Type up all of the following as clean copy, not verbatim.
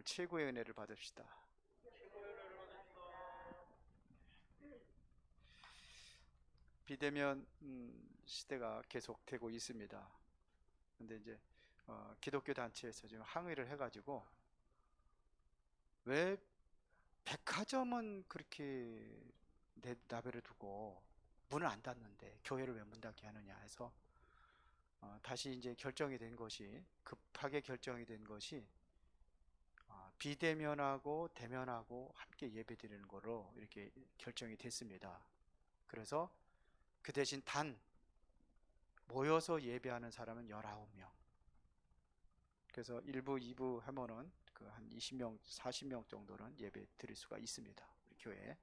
최고의 은혜를 받읍시다. 비대면 시대가 계속되고 있습니다. 근데 이제 기독교 단체에서 지금 항의를 해가지고, 왜 백화점은 그렇게 나베를 두고 문을 안 닫는데 교회를 왜 문 닫게 하느냐 해서 다시 이제 결정이 된 것이, 급하게 결정이 된 것이 비대면하고 대면하고 함께 예배드리는 거로 이렇게 결정이 됐습니다. 그래서 그 대신 단 모여서 예배하는 사람은 19명. 그래서 1부, 2부 하면은 그 한 20명, 40명 정도는 예배 드릴 수가 있습니다. 우리 교회에.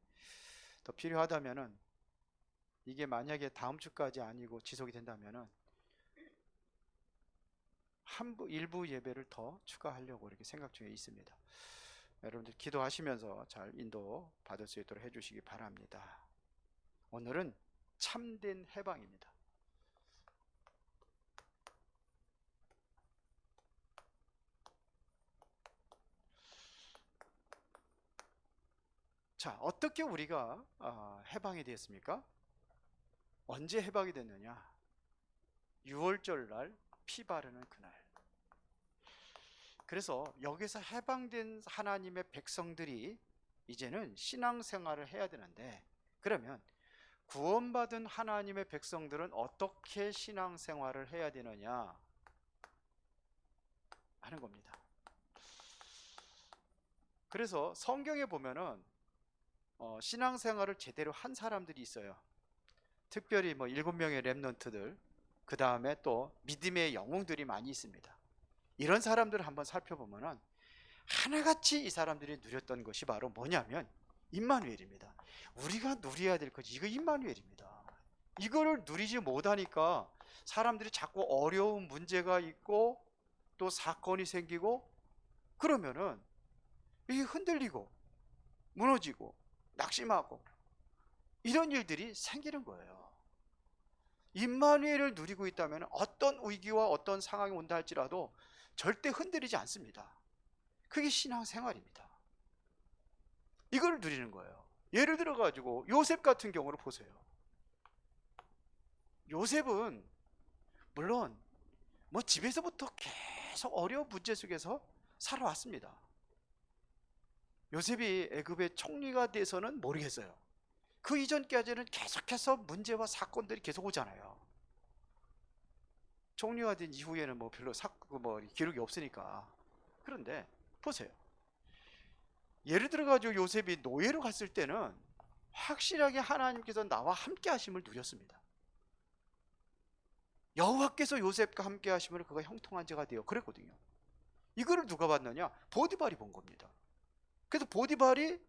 더 필요하다면은, 이게 만약에 다음 주까지 아니고 지속이 된다면은 일부 예배를 더 추가하려고 이렇게 생각 중에 있습니다. 여러분들 기도하시면서 잘 인도 받을 수 있도록 해주시기 바랍니다. 오늘은 참된 해방입니다. 자, 어떻게 우리가 해방이 되었습니까? 언제 해방이 됐느냐? 6월절 날 피 바르는 그날. 그래서 여기서 해방된 하나님의 백성들이 이제는 신앙생활을 해야 되는데, 그러면 구원받은 하나님의 백성들은 어떻게 신앙생활을 해야 되느냐 하는 겁니다. 그래서 성경에 보면은 신앙생활을 제대로 한 사람들이 있어요. 특별히 뭐 7명의 렘넌트들, 그 다음에 또 믿음의 영웅들이 많이 있습니다. 이런 사람들을 한번 살펴보면은 하나같이 이 사람들이 누렸던 것이 바로 뭐냐면 임마누엘입니다. 우리가 누려야 될 것이 이거 임마누엘입니다. 이거를 누리지 못하니까 사람들이 자꾸 어려운 문제가 있고 또 사건이 생기고, 그러면은 이게 흔들리고 무너지고 낙심하고 이런 일들이 생기는 거예요. 임마누엘을 누리고 있다면 어떤 위기와 어떤 상황이 온다 할지라도 절대 흔들리지 않습니다. 그게 신앙생활입니다. 이걸 누리는 거예요. 예를 들어 가지고 요셉 같은 경우를 보세요. 요셉은 물론 뭐 집에서부터 계속 어려운 문제 속에서 살아왔습니다. 요셉이 애굽의 총리가 돼서는 모르겠어요. 그 이전까지는 계속해서 문제와 사건들이 계속 오잖아요. 총리가 된 이후에는 뭐 별로 기록이 없으니까. 그런데 보세요. 예를 들어 가지고 요셉이 노예로 갔을 때는 확실하게 하나님께서 나와 함께 하심을 누렸습니다. 여호와께서 요셉과 함께 하심을 그가 형통한 자가 되어 그랬거든요. 이거를 누가 봤느냐? 보디발이 본 겁니다. 그래서 보디발이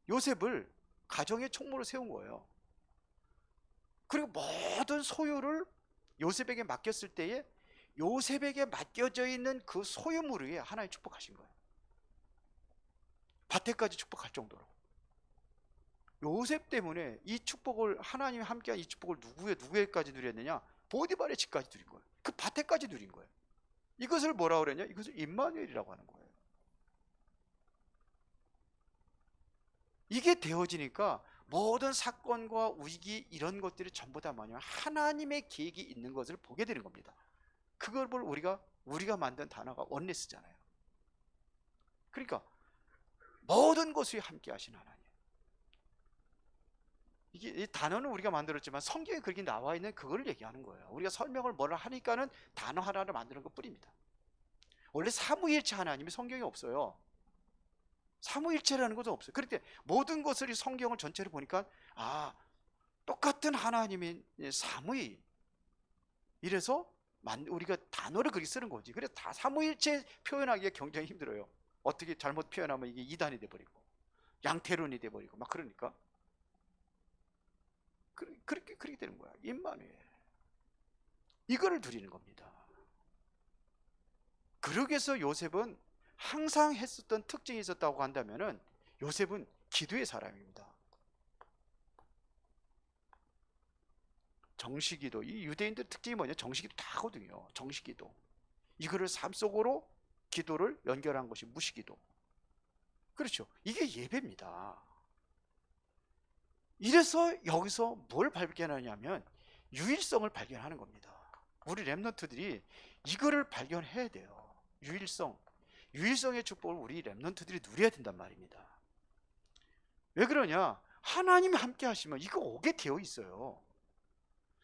요셉을 가정의 총무로 세운 거예요. 그리고 모든 소유를 요셉에게 맡겼을 때에 요셉에게 맡겨져 있는 그 소유물 위에 하나님 축복하신 거예요. 밭에까지 축복할 정도로. 요셉 때문에 이 축복을, 하나님이 함께한 이 축복을 누구에까지 누렸느냐? 보디발의 집까지 누린 거예요. 그 밭에까지 누린 거예요. 이것을 뭐라고 그랬냐? 이것을 임마누엘이라고 하는 거예요. 이게 되어지니까 모든 사건과 위기 이런 것들이 전부 다 뭐냐? 하나님의 계획이 있는 것을 보게 되는 겁니다. 그걸 볼 우리가 만든 단어가 원네스잖아요. 그러니까 모든 것이 함께 하신 하나님. 이게 이 단어는 우리가 만들었지만 성경에 그렇게 나와 있는 그걸 얘기하는 거예요. 우리가 설명을 뭐라 하니까는 단어 하나를 만드는 것뿐입니다. 원래 삼위일체 하나님이 성경에 없어요. 삼위일체라는 것도 없어요. 그런데 모든 것을 이 성경을 전체를 보니까 똑같은 하나님이 삼위. 이래서 우리가 단어를 그렇게 쓰는 거지. 그래서 다 삼위일체 표현하기가 굉장히 힘들어요. 어떻게 잘못 표현하면 이게 이단이 돼버리고 양태론이 돼버리고 막 그러니까 그렇게 되는 거야. 임마누엘. 이거를 누리는 겁니다. 그러기 위해서 요셉은 항상 했었던 특징이 있었다고 한다면은 요셉은 기도의 사람입니다. 정식기도. 이 유대인들 특징이 뭐냐? 정식기도 다 하거든요. 정식기도. 이거를 삶 속으로 기도를 연결한 것이 무시기도. 그렇죠. 이게 예배입니다. 이래서 여기서 뭘 발견하냐면 유일성을 발견하는 겁니다. 우리 렘넌트들이 이거를 발견해야 돼요. 유일성의 축복을 우리 렘넌트들이 누려야 된단 말입니다. 왜 그러냐? 하나님이 함께 하시면 이거 오게 되어 있어요.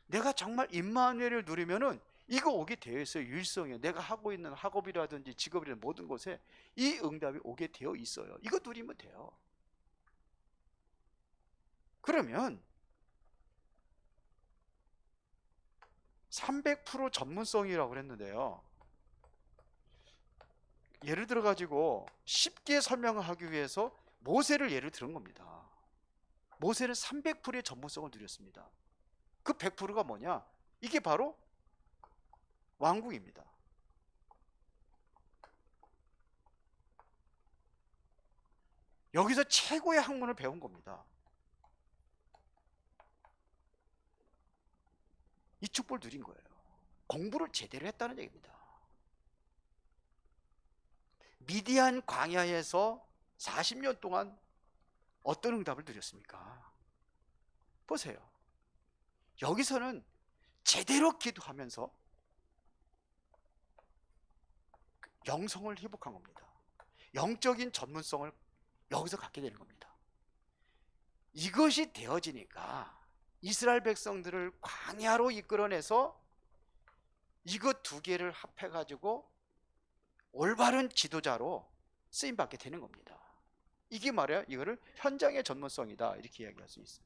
내가 정말 임마누엘을 누리면은 이거 오게 되어 있어요. 유일성에 내가 하고 있는 학업이라든지 직업이라든지 모든 곳에 이 응답이 오게 되어 있어요. 이거 누리면 돼요. 그러면 300% 전문성이라고 그랬는데요. 예를 들어 가지고 쉽게 설명을 하기 위해서 모세를 예를 들은 겁니다. 모세는 300%의 전문성을 누렸습니다. 그 100%가 뭐냐? 이게 바로 왕궁입니다. 여기서 최고의 학문을 배운 겁니다. 이 축복을 누린 거예요. 공부를 제대로 했다는 얘기입니다. 미디안 광야에서 40년 동안 어떤 응답을 누렸습니까? 보세요. 여기서는 제대로 기도하면서 영성을 회복한 겁니다. 영적인 전문성을 여기서 갖게 되는 겁니다. 이것이 되어지니까 이스라엘 백성들을 광야로 이끌어내서 이것 두 개를 합해가지고 올바른 지도자로 쓰임받게 되는 겁니다. 이게 말이야, 이거를 현장의 전문성이다 이렇게 이야기할 수 있어요.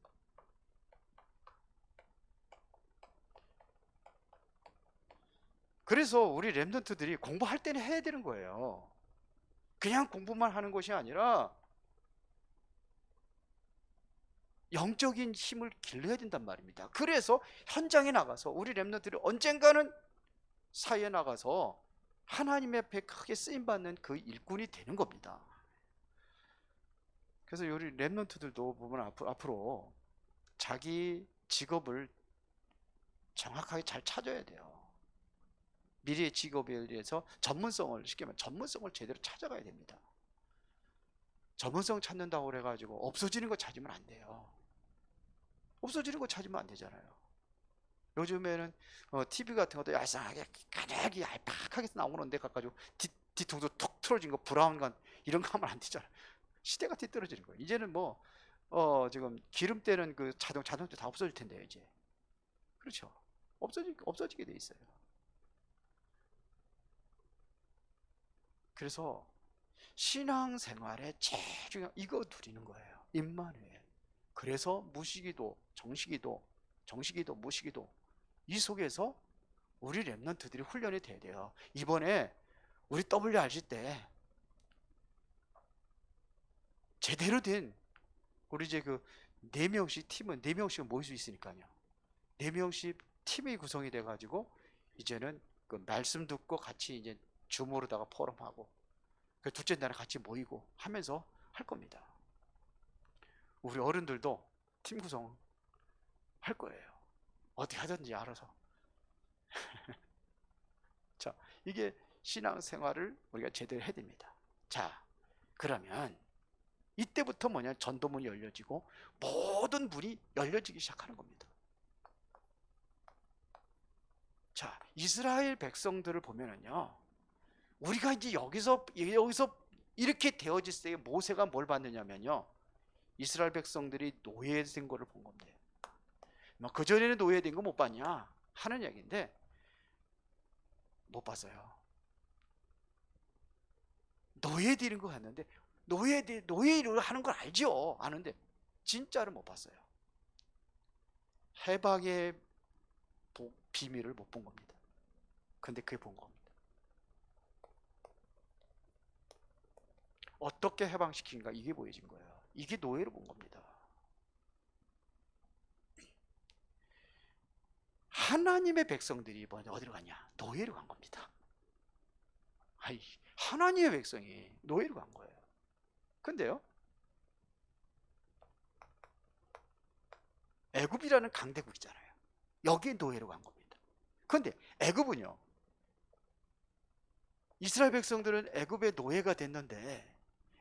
그래서 우리 렘넌트들이 공부할 때는 해야 되는 거예요. 그냥 공부만 하는 것이 아니라 영적인 힘을 길러야 된단 말입니다. 그래서 현장에 나가서 우리 렘넌트들이 언젠가는 사회에 나가서 하나님 앞에 크게 쓰임받는 그 일꾼이 되는 겁니다. 그래서 우리 렘넌트들도 보면 앞으로 자기 직업을 정확하게 잘 찾아야 돼요. 미래의 직업에 대해서 전문성을, 쉽게 말하면 전문성을 제대로 찾아가야 됩니다. 전문성 찾는다고 그래가지고 없어지는 거 찾으면 안 돼요. 없어지는 거 찾으면 안 되잖아요. 요즘에는 TV 같은 것도 얄쌍하게 가늘게 얄팍하게 나오는데 가가지고 뒤통수 툭 틀어진 거 브라운관 이런 거 하면 안 되잖아요. 시대가 뒤떨어지는 거예요. 이제는 뭐 지금 기름 떼는 그 자동차 다 없어질 텐데요, 이제. 그렇죠. 없어지게 돼 있어요. 그래서 신앙생활에 제일 중요한 이거 누리는 거예요. 임마누엘. 그래서 무시기도, 정시기도, 무시기도 이 속에서 우리 렘넌트들이 훈련이 돼야 돼요. 이번에 우리 WRC 때 제대로 된 우리 이제 그 4명씩 팀은 4명씩은 모일 수 있으니까요. 4명씩 팀이 구성이 돼 가지고 이제는 그 말씀 듣고 같이 이제 줌으로다가 포럼하고 그 둘째 날에 같이 모이고 하면서 할 겁니다. 우리 어른들도 팀 구성 할 거예요. 어떻게 하든지 알아서. 자, 이게 신앙생활을 우리가 제대로 해야 됩니다. 자, 그러면 이때부터 뭐냐, 전도문이 열려지고 모든 문이 열려지기 시작하는 겁니다. 자, 이스라엘 백성들을 보면은요, 우리가 이제 여기서 이렇게 되어질 때 모세가 뭘 봤느냐면요, 이스라엘 백성들이 노예된 거를 본 건데, 그 전에는 노예된 거 못 봤냐 하는 얘기인데 못 봤어요. 노예되는 거 같는데 노예를 하는 걸 알죠. 아는데 진짜로 못 봤어요. 해방의 비밀을 못 본 겁니다. 근데 그게 본 겁니다. 어떻게 해방시킨가 이게 보여진 거예요. 이게 노예로 본 겁니다. 하나님의 백성들이 어디로 갔냐? 노예로 간 겁니다. 아이, 하나님의 백성이 노예로 간 거예요. 근데요, 애굽이라는 강대국이잖아요. 여기에 노예로 간 겁니다. 근데 애굽은요, 이스라엘 백성들은 애굽의 노예가 됐는데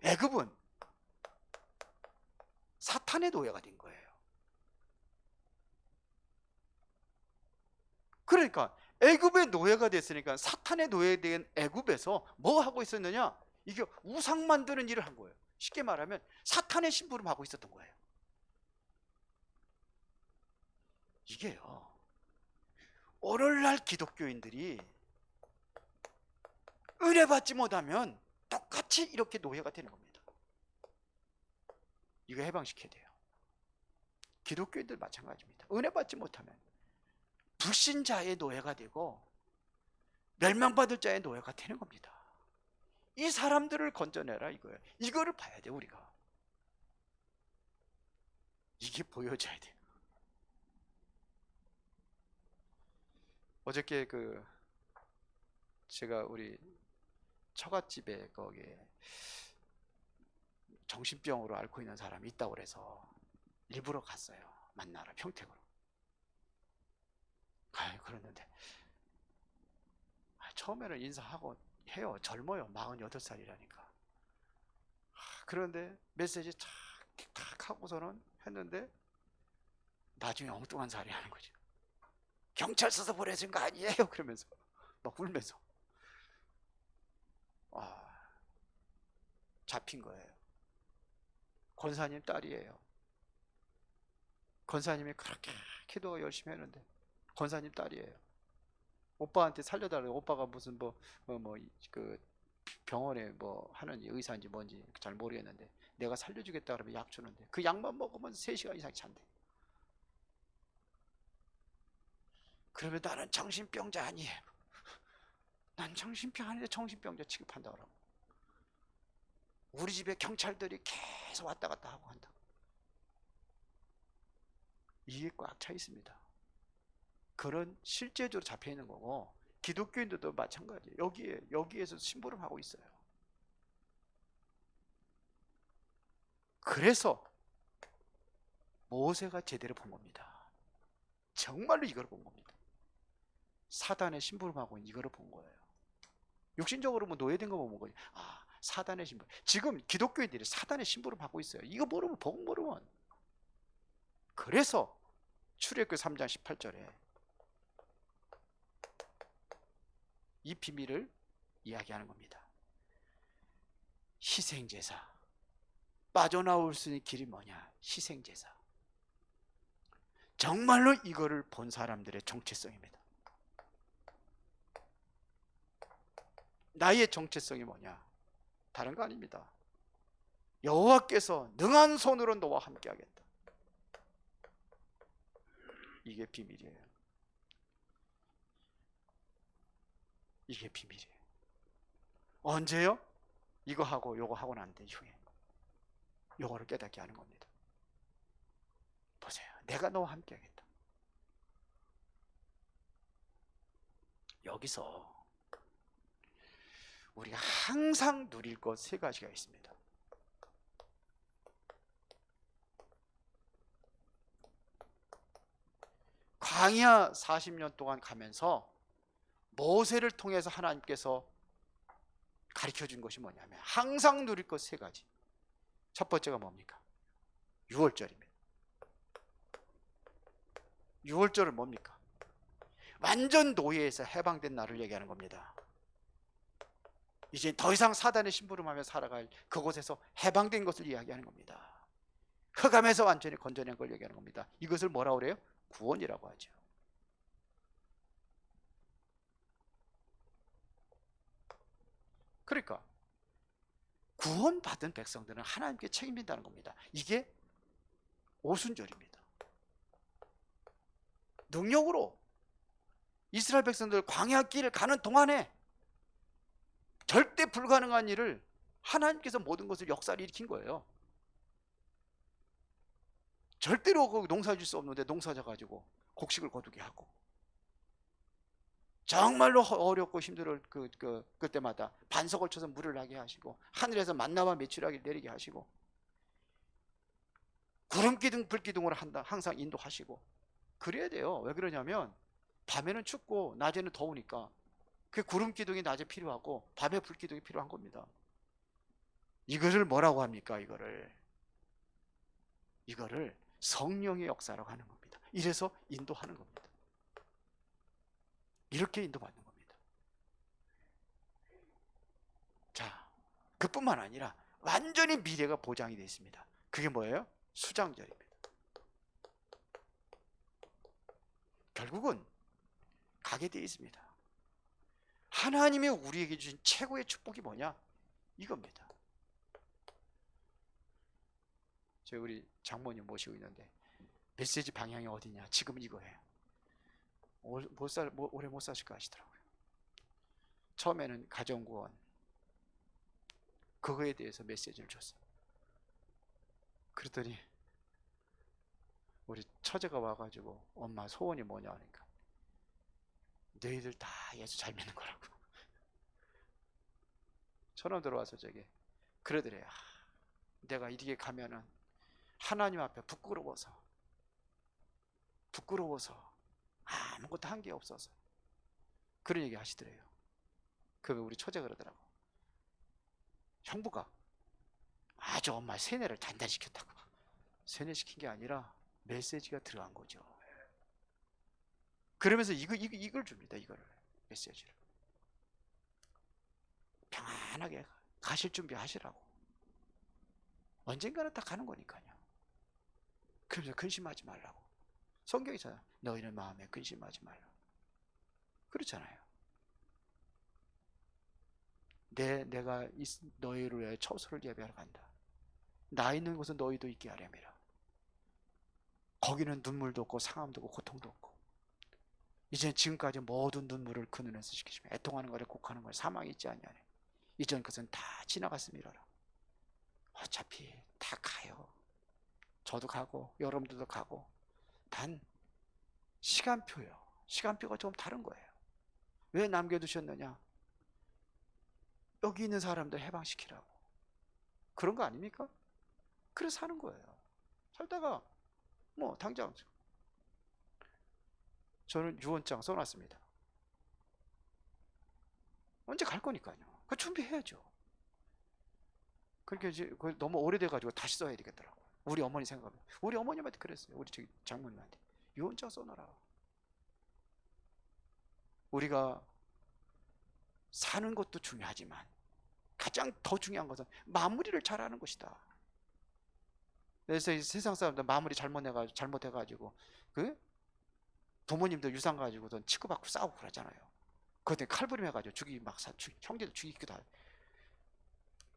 애굽은 사탄의 노예가 된 거예요. 그러니까 애굽의 노예가 됐으니까 사탄의 노예된 애굽에서 뭐 하고 있었느냐? 이게 우상 만드는 일을 한 거예요. 쉽게 말하면 사탄의 심부름하고 있었던 거예요. 이게요, 오늘날 기독교인들이 은혜 받지 못하면 똑같이 이렇게 노예가 되는 겁니다. 이거 해방시켜야 돼요. 기독교인들 마찬가지입니다. 은혜 받지 못하면 불신자의 노예가 되고 멸망받을 자의 노예가 되는 겁니다. 이 사람들을 건져내라 이거예요. 이거를 봐야 돼 우리가. 이게 보여져야 돼. 어저께 제가 우리 처갓집에 거기에 정신병으로 앓고 있는 사람이 있다고 그래서 일부러 갔어요. 만나러 평택으로. 그랬는데 처음에는 인사하고 해요. 젊어요. 48살이라니까. 그런데 메시지 탁 하고서는 했는데 나중에 엉뚱한 소리 하는 거죠. 경찰서에서 보내준 거 아니에요? 그러면서 막 울면서 잡힌 거예요. 권사님 딸이에요. 권사님이 그렇게 기도 열심히 했는데 권사님 딸이에요. 오빠한테 살려달라고. 오빠가 무슨 그 병원에 뭐 하는 의사인지 뭔지 잘 모르겠는데 내가 살려주겠다 그러면 약 주는데 그 약만 먹으면 3시간 이상 잔대. 그러면 나는 정신병자 아니에요. 난 정신병 아닌데 정신병자 취급한다 그러고 우리 집에 경찰들이 계속 왔다 갔다 하고 한다. 이게 꽉 차 있습니다. 그런 실제적으로 잡혀 있는 거고 기독교인들도 마찬가지예요. 여기에서 심부름하고 있어요. 그래서 모세가 제대로 본 겁니다. 정말로 이걸 본 겁니다. 사단의 심부름하고 이거를 본 거예요. 육신적으로 뭐 노예된 거 보면 거지. 사단의 심부름. 지금 기독교인들이 사단의 심부름하고 있어요. 이거 모르면 복 모르면. 그래서 출애굽기 3장 18절에 이 비밀을 이야기하는 겁니다. 희생제사. 빠져나올 수 있는 길이 뭐냐? 희생제사. 정말로 이거를 본 사람들의 정체성입니다. 나의 정체성이 뭐냐? 다른 거 아닙니다. 여호와께서 능한 손으로 너와 함께 하겠다. 이게 비밀이에요. 이게 비밀이에요. 언제요? 이거 하고 요거 하고 난 이후에 요거를 깨닫게 하는 겁니다. 보세요. 내가 너와 함께 하겠다. 여기서 우리가 항상 누릴 것 3가지가 있습니다. 광야 40년 동안 가면서 모세를 통해서 하나님께서 가르쳐 준 것이 뭐냐면 항상 누릴 것 3가지. 첫 번째가 뭡니까? 6월절입니다. 6월절은 뭡니까? 완전 노예에서 해방된 날을 얘기하는 겁니다. 이제 더 이상 사단의 심부름하며 살아갈 그곳에서 해방된 것을 이야기하는 겁니다. 흑암에서 완전히 건져낸 걸 얘기하는 겁니다. 이것을 뭐라고 그래요? 구원이라고 하죠. 그러니까 구원받은 백성들은 하나님께 책임진다는 겁니다. 이게 오순절입니다. 능력으로 이스라엘 백성들 광야 길을 가는 동안에 절대 불가능한 일을 하나님께서 모든 것을 역사를 일으킨 거예요. 절대로 농사 질 수 없는데 농사 져가지고 곡식을 거두게 하고 정말로 어렵고 힘들을 그때마다 반석을 쳐서 물을 나게 하시고 하늘에서 만나와 메추라기를 내리게 하시고 구름기둥 불기둥으로 항상 인도하시고 그래야 돼요. 왜 그러냐면 밤에는 춥고 낮에는 더우니까 그 구름 기둥이 낮에 필요하고 밤에 불 기둥이 필요한 겁니다. 이거를 뭐라고 합니까? 이거를 성령의 역사라고 하는 겁니다. 이래서 인도하는 겁니다. 이렇게 인도받는 겁니다. 자, 그뿐만 아니라 완전히 미래가 보장이 되어 있습니다. 그게 뭐예요? 수장절입니다. 결국은 가게 되어 있습니다. 하나님의 우리에게 주신 최고의 축복이 뭐냐? 이겁니다. 저희 우리 장모님 모시고 있는데 메시지 방향이 어디냐? 지금 이거예요. 오래 못 사실까 하시더라고요. 처음에는 가정구원 그거에 대해서 메시지를 줬어요. 그랬더니 우리 처제가 와가지고 엄마 소원이 뭐냐 하니까 너희들 다 예수 잘 믿는 거라고. 처럼 들어와서 저게 그러더래요. 내가 이렇게 가면은 하나님 앞에 부끄러워서 아무것도 한 게 없어서 그런 얘기 하시더래요. 그 우리 처제 그러더라고. 형부가 아주 엄마 세뇌를 단단히 시켰다고. 세뇌시킨 게 아니라 메시지가 들어간 거죠. 그러면서 이걸 줍니다. 이거를 메시지를 평안하게 가실 준비 하시라고. 언젠가는 다 가는 거니까요. 그러면서 근심하지 말라고. 성경에서 너희는 마음에 근심하지 말라. 그렇잖아요. 내가 너희를 위해 처소를 예배하러 간다. 나 있는 곳은 너희도 있게 하렴이라. 거기는 눈물도 없고 상함도 없고 고통도 없고 이제 지금까지 모든 눈물을 그 눈에서 시키시며 애통하는 것에 곡하는 것에 사망이 있지 아니하네. 이전 것은 다 지나갔음이라라. 어차피 다 가요. 저도 가고 여러분들도 가고 단 시간표요. 시간표가 좀 다른 거예요. 왜 남겨두셨느냐? 여기 있는 사람들 해방시키라고. 그런 거 아닙니까? 그래서 사는 거예요. 살다가 뭐 당장 저는 유언장 써놨습니다. 언제 갈 거니까요. 그 준비해야죠. 그러니까 이제 너무 오래돼가지고 다시 써야 되겠더라고. 우리 어머니 생각하면 우리 어머님한테 그랬어요. 우리 저기 장모님한테 유언장 써놔라. 우리가 사는 것도 중요하지만 가장 더 중요한 것은 마무리를 잘하는 것이다. 그래서 이 세상 사람들 마무리 잘못해가지고 그 부모님들 유산 가지고도 치고받고 싸우고 그러잖아요. 그때 칼부림 해가지고 형제들 죽이기도 하고.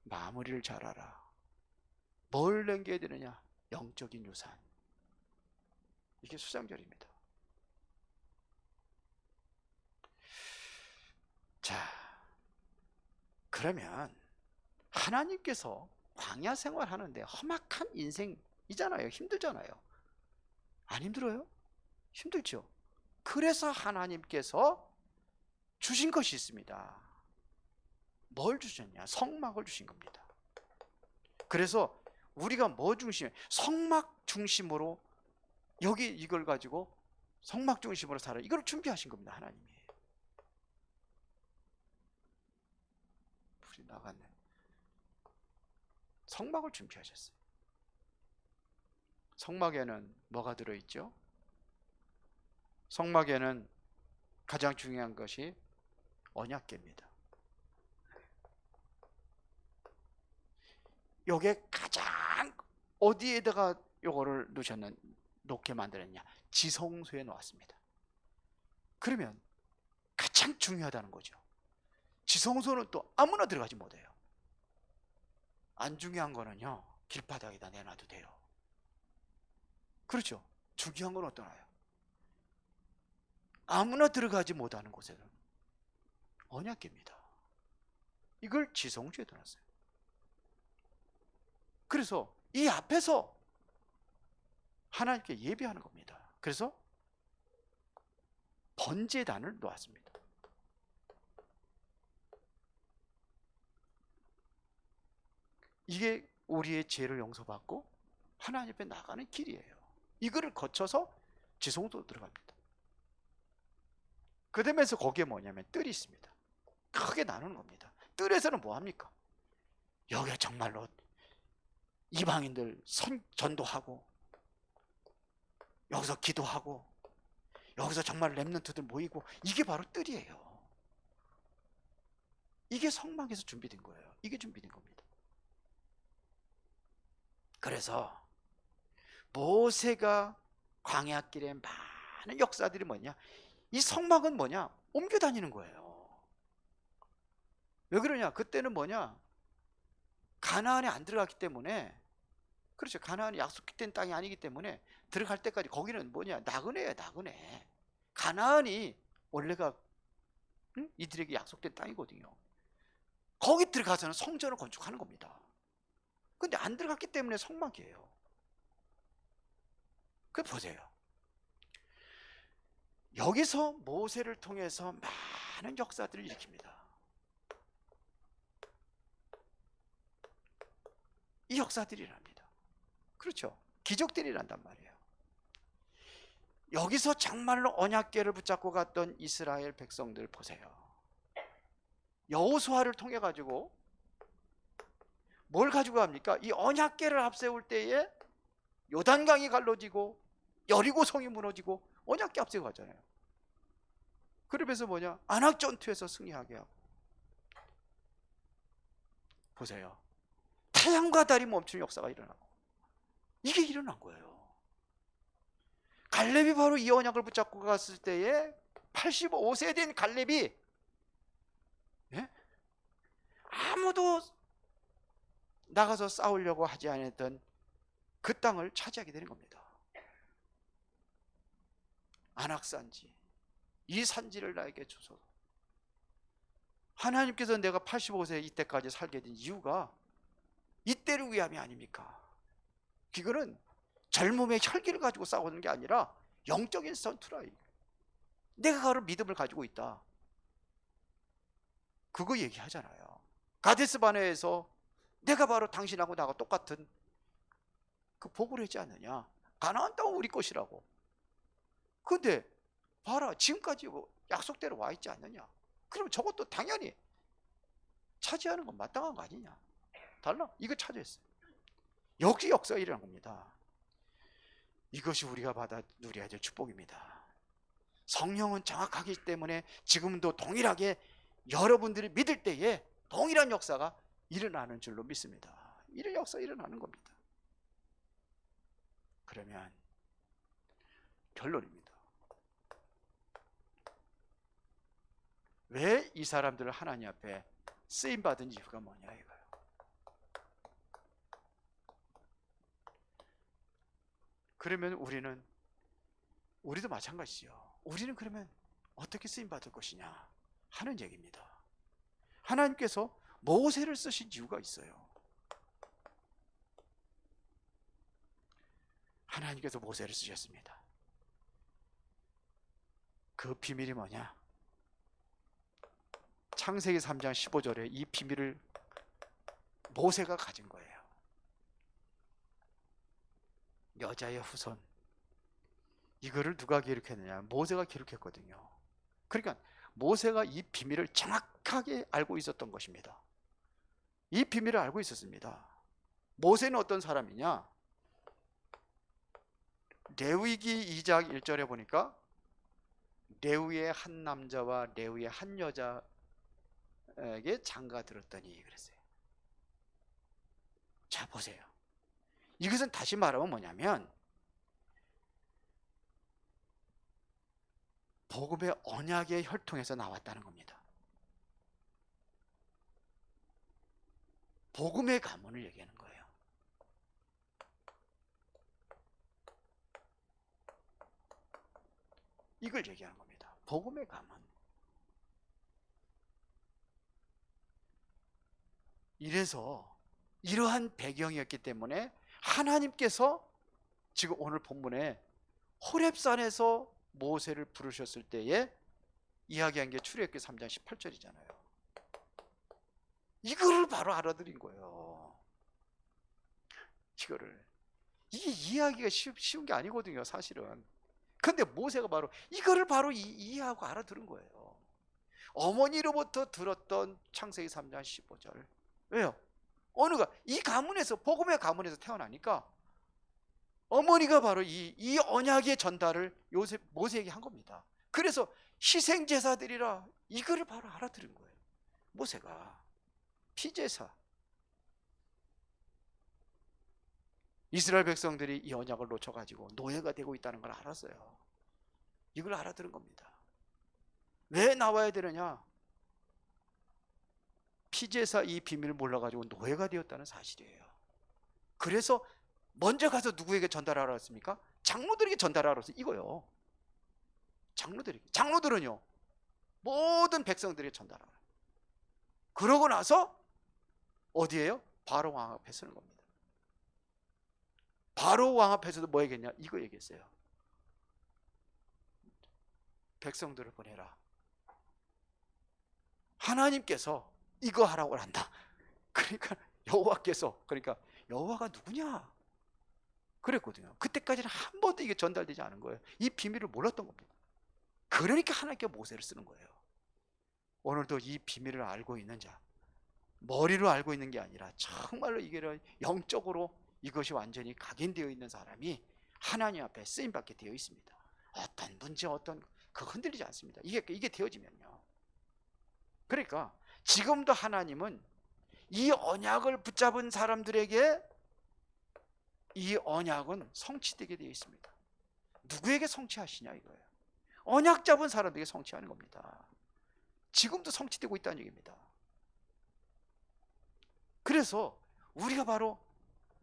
마무리를 잘하라. 뭘 남겨야 되느냐? 영적인 유산. 이게 수장절입니다. 자, 그러면 하나님께서 광야 생활하는데 험악한 인생이잖아요. 힘들잖아요. 안 힘들어요? 힘들죠. 그래서 하나님께서 주신 것이 있습니다. 뭘 주셨냐? 성막을 주신 겁니다. 그래서 우리가 뭐 중심에 성막 중심으로 여기 이걸 가지고 성막 중심으로 살아. 이걸 준비하신 겁니다. 하나님이. 불이 나갔네. 성막을 준비하셨어요. 성막에는 뭐가 들어있죠? 성막에는 가장 중요한 것이 언약궤입니다. 요게 가장 어디에다가 요거를 놓게 만들었냐? 지성소에 놓았습니다. 그러면 가장 중요하다는 거죠. 지성소는 또 아무나 들어가지 못해요. 안 중요한 거는요, 길바닥에다 내놔도 돼요. 그렇죠? 중요한 건 어떠나요? 아무나 들어가지 못하는 곳에는 언약궤입니다. 이걸 지성소에 둬놨어요. 그래서 이 앞에서 하나님께 예배하는 겁니다. 그래서 번제단을 놓았습니다. 이게 우리의 죄를 용서받고 하나님 앞에 나가는 길이에요. 이거를 거쳐서 지성소로 들어갑니다. 그 다음에서 거기에 뭐냐면 뜰이 있습니다. 크게 나누는 겁니다. 뜰에서는 뭐 합니까? 여기가 정말로 이방인들 전도하고, 여기서 기도하고, 여기서 정말 렘넌트들 모이고, 이게 바로 뜰이에요. 이게 성막에서 준비된 거예요. 이게 준비된 겁니다. 그래서 모세가 광야길에 많은 역사들이 뭐냐, 이 성막은 뭐냐, 옮겨 다니는 거예요. 왜 그러냐, 그때는 뭐냐, 가나안에 안 들어갔기 때문에, 그렇죠, 가나안이 약속된 땅이 아니기 때문에 들어갈 때까지 거기는 뭐냐, 나그네예요, 나그네. 가나안이 원래가 이들에게 약속된 땅이거든요. 거기 들어가서는 성전을 건축하는 겁니다. 근데 안 들어갔기 때문에 성막이에요. 그 보세요, 여기서 모세를 통해서 많은 역사들을 일으킵니다. 이 역사들이 일어납니다. 그렇죠, 기적들이 일어난단 말이에요. 여기서 정말로 언약궤를 붙잡고 갔던 이스라엘 백성들 보세요. 여호수아를 통해 가지고 뭘 가지고 갑니까? 이 언약궤를 앞세울 때에 요단강이 갈라지고 여리고성이 무너지고 언약궤 앞세워 가잖아요. 그러면서 뭐냐, 안악전투에서 승리하게 하고. 보세요, 태양과 달이 멈추는 역사가 일어나고, 이게 일어난 거예요. 갈렙이 바로 이 언약을 붙잡고 갔을 때에 85세 된 갈렙이, 예? 아무도 나가서 싸우려고 하지 않았던 그 땅을 차지하게 되는 겁니다. 안악산지, 이 산지를 나에게 주소서. 하나님께서 내가 85세 이때까지 살게 된 이유가 이때를 위함이 아닙니까? 이거는 젊음의 혈기를 가지고 싸우는 게 아니라 영적인 선투라. 내가 바로 믿음을 가지고 있다, 그거 얘기하잖아요. 가데스 바네에서 내가 바로 당신하고 나가 똑같은 그 복을 하지 않느냐, 가나안 땅은 우리 것이라고. 근데 봐라, 지금까지 약속대로 와 있지 않느냐. 그럼 저것도 당연히 차지하는 건 마땅한 거 아니냐. 달라, 이거 차지했어요. 역시 역사가 일어난 겁니다. 이것이 우리가 받아 누려야 될 축복입니다. 성령은 정확하기 때문에 지금도 동일하게 여러분들이 믿을 때에 동일한 역사가 일어나는 줄로 믿습니다. 이런 역사가 일어나는 겁니다. 그러면 결론입니다. 왜 이 사람들을 하나님 앞에 쓰임받은 이유가 뭐냐 이거예요. 그러면 우리도 마찬가지죠. 우리는 그러면 어떻게 쓰임받을 것이냐 하는 얘기입니다. 하나님께서 모세를 쓰신 이유가 있어요. 하나님께서 모세를 쓰셨습니다. 그 비밀이 뭐냐? 창세기 3장 15절에 이 비밀을 모세가 가진 거예요. 여자의 후손, 이거를 누가 기록했느냐? 모세가 기록했거든요. 그러니까 모세가 이 비밀을 정확하게 알고 있었던 것입니다. 이 비밀을 알고 있었습니다. 모세는 어떤 사람이냐? 레위기 2장 1절에 보니까 레위의 한 남자와 레위의 한 여자에게 장가 들었더니 그랬어요. 자 보세요, 이것은 다시 말하면 뭐냐면 복음의 언약의 혈통에서 나왔다는 겁니다. 복음의 가문을 얘기하는 거예요. 이걸 얘기하는 겁니다. 복음의 가문. 이래서 이러한 배경이었기 때문에 하나님께서 지금 오늘 본문에 호렙산에서 모세를 부르셨을 때에 이야기한 게 출애굽기 3장 18절이잖아요. 이거를 바로 알아들인 거예요. 이게 이해하기가 쉬운 게 아니거든요, 사실은. 근데 모세가 바로 이거를 바로 이해하고 알아들은 거예요. 어머니로부터 들었던 창세기 3장 15절. 왜요? 어느가 이 가문에서, 복음의 가문에서 태어나니까 어머니가 바로 이 언약의 전달을 요셉 모세에게 한 겁니다. 그래서 희생 제사들이라 이거를 바로 알아들은 거예요. 모세가 피제사. 이스라엘 백성들이 이 언약을 놓쳐가지고 노예가 되고 있다는 걸 알았어요. 이걸 알아들은 겁니다. 왜 나와야 되느냐? 피제사 이 비밀을 몰라가지고 노예가 되었다는 사실이에요. 그래서 먼저 가서 누구에게 전달하라 했습니까? 장로들에게 전달하라 했어요. 이거요. 장로들은요 모든 백성들에게 전달하라. 그러고 나서 어디에요? 바로 왕 앞에 서는 겁니다. 바로 왕 앞에서도 뭐 얘기했냐? 이거 얘기했어요. 백성들을 보내라. 하나님께서 이거 하라고 한다. 그러니까 여호와께서, 그러니까 여호와가 누구냐? 그랬거든요. 그때까지는 한 번도 이게 전달되지 않은 거예요. 이 비밀을 몰랐던 겁니다. 그러니까 하나님께 모세를 쓰는 거예요. 오늘도 이 비밀을 알고 있는 자, 머리로 알고 있는 게 아니라 정말로 이게 영적으로 이것이 완전히 각인되어 있는 사람이 하나님 앞에 쓰임받게 되어 있습니다. 어떤 문제, 어떤 그거 흔들리지 않습니다. 이게 되어지면요. 그러니까 지금도 하나님은 이 언약을 붙잡은 사람들에게 이 언약은 성취되게 되어 있습니다. 누구에게 성취하시냐 이거예요. 언약 잡은 사람에게 성취하는 겁니다. 지금도 성취되고 있다는 얘기입니다. 그래서 우리가 바로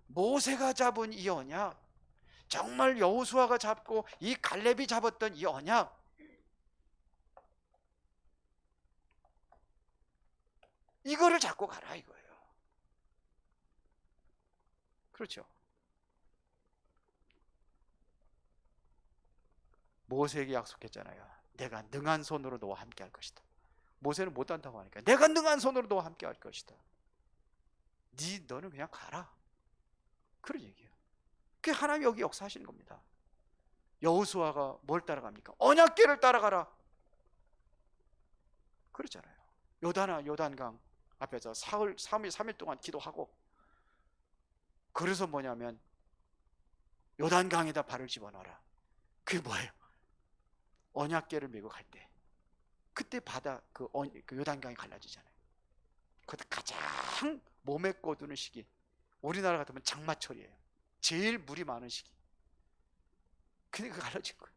모세가 잡은 이 언약, 정말 여호수아가 잡고 이 갈렙이 잡았던 이 언약, 이거를 잡고 가라 이거예요. 그렇죠. 모세에게 약속했잖아요. 내가 능한 손으로 너와 함께 할 것이다. 모세는 못한다고 하니까 내가 능한 손으로 너와 함께 할 것이다. 너는 그냥 가라. 그런 얘기예요. 그게 하나님이 여기 역사하시는 겁니다. 여호수아가 뭘 따라갑니까? 언약궤를 따라가라. 그렇잖아요. 요단강 앞에서 3일 동안 기도하고, 그래서 뭐냐면 요단강에다 발을 집어넣어라. 그게 뭐예요? 언약궤를 메고 갈 때 그때 바다 그 요단강이 갈라지잖아요. 그때 가장 몸에 꺼두는 시기, 우리나라 같으면 장마철이에요. 제일 물이 많은 시기. 그러니까 갈라진 거예요.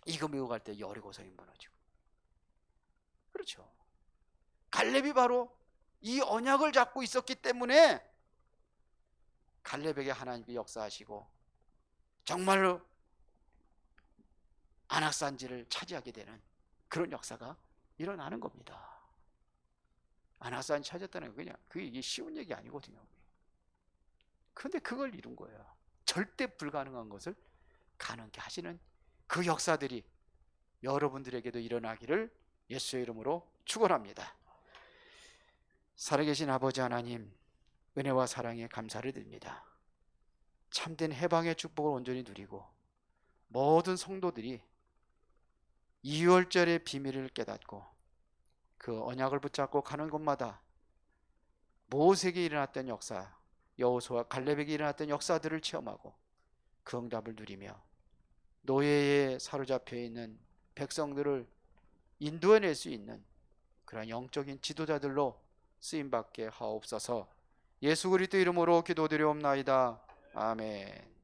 이거 메고 갈 때 여리고성이 무너지고. 그렇죠. 갈렙이 바로 이 언약을 잡고 있었기 때문에 갈렙에게 하나님이 역사하시고 정말로 안악산지를 차지하게 되는 그런 역사가 일어나는 겁니다. 안악산 찾았다는 건 그냥 그게 쉬운 얘기 아니거든요. 그런데 그걸 이룬 거예요. 절대 불가능한 것을 가능케 하시는 그 역사들이 여러분들에게도 일어나기를 예수의 이름으로 축원합니다. 살아계신 아버지 하나님, 은혜와 사랑에 감사를 드립니다. 참된 해방의 축복을 온전히 누리고 모든 성도들이 2월절의 비밀을 깨닫고 그 언약을 붙잡고 가는 곳마다 모세에게 일어났던 역사, 여호수아 갈렙에게 일어났던 역사들을 체험하고 그 응답을 누리며 노예에 사로잡혀 있는 백성들을 인도해낼 수 있는 그런 영적인 지도자들로 쓰임받게 하옵소서. 예수 그리스도 이름으로 기도드리옵나이다. 아멘.